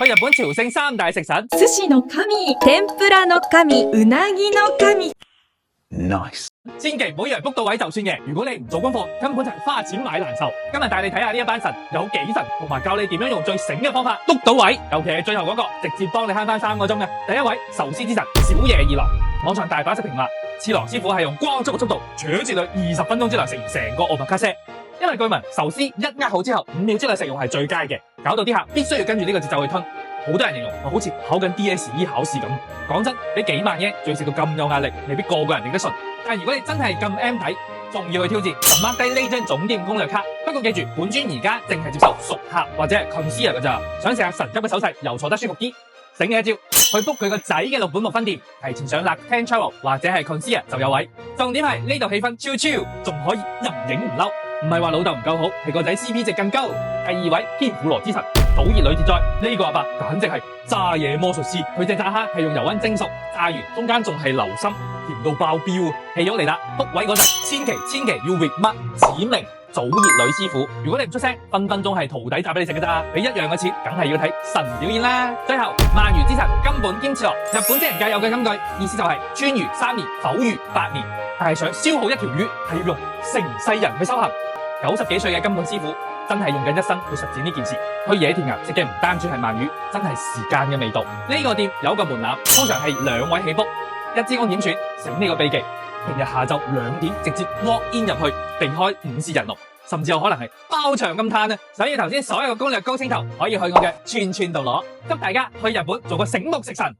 去日本朝聖三大食神。寿司の神、天ぷらの神、うなぎの神。Nice。千祈唔好以為 book 到位就算嘅，如果你唔做功課，根本就係花錢買難受。今日帶你睇下呢一班神有幾神，同埋教你點樣用最醒嘅方法 book 到位。尤其係最後嗰個，直接幫你慳翻3個鐘嘅。第一位壽司之神小野二郎，網上大把食評話，次郎師傅係用光速嘅速度，搶住佢20分鐘之內食完成個omakase。因為據聞壽司一握好之後5秒之內食用係最佳嘅，搞到啲客必須要跟住呢個節奏去吞。好多人形容我好似考緊 DSE 考試咁。講真，俾幾萬yen仲要食到咁有壓力，未必個個人頂得順。但如果你真係咁 M 底，仲要去挑戰，就 mark 低呢張總店攻略卡。不過記住，本尊而家淨係接受熟客或者係 consider 㗎咋。想試下神級嘅手勢，又坐得舒服啲，醒嘅一招，去 book 佢個仔嘅6本木分店，提前上Rakuten Travel或者係 consider 就有位。重點係呢度氣氛超超，仲可以任影唔嬲。唔係話老豆唔夠好，係個仔 CP 值更高。第2位天婦羅之神早熱女自在，呢個阿伯簡直係炸嘢魔術師，佢隻炸蝦係用油溫蒸熟，炸完中間仲係流心，甜到爆標啊！戲肉嚟啦，book位嗰陣千祈要 read 乜指明早熱女師傅，如果你唔出聲，分分鐘係徒弟炸俾你食㗎咋，俾一樣嘅錢，梗係要睇神表演啦。最後鰻魚之神根本兼次郎，日本職人界有嘅金句，意思就係川魚3年，否魚8年，但係想燒好一條魚係要用成世人去修行。90幾歲嘅根本師傅真係用緊一生去實踐呢件事，去野田岩食嘅唔單止係鰻魚，真係時間嘅味道。呢個店有個門檻，通常係2位起 book，一支公點算，醒呢個秘技。平日下晝2點直接 walk in 入去，避開午市人龍，甚至有可能係包場咁嘆啊！所以頭先所有嘅攻略高清頭可以去我嘅串度攞，給大家去日本做個醒目食神。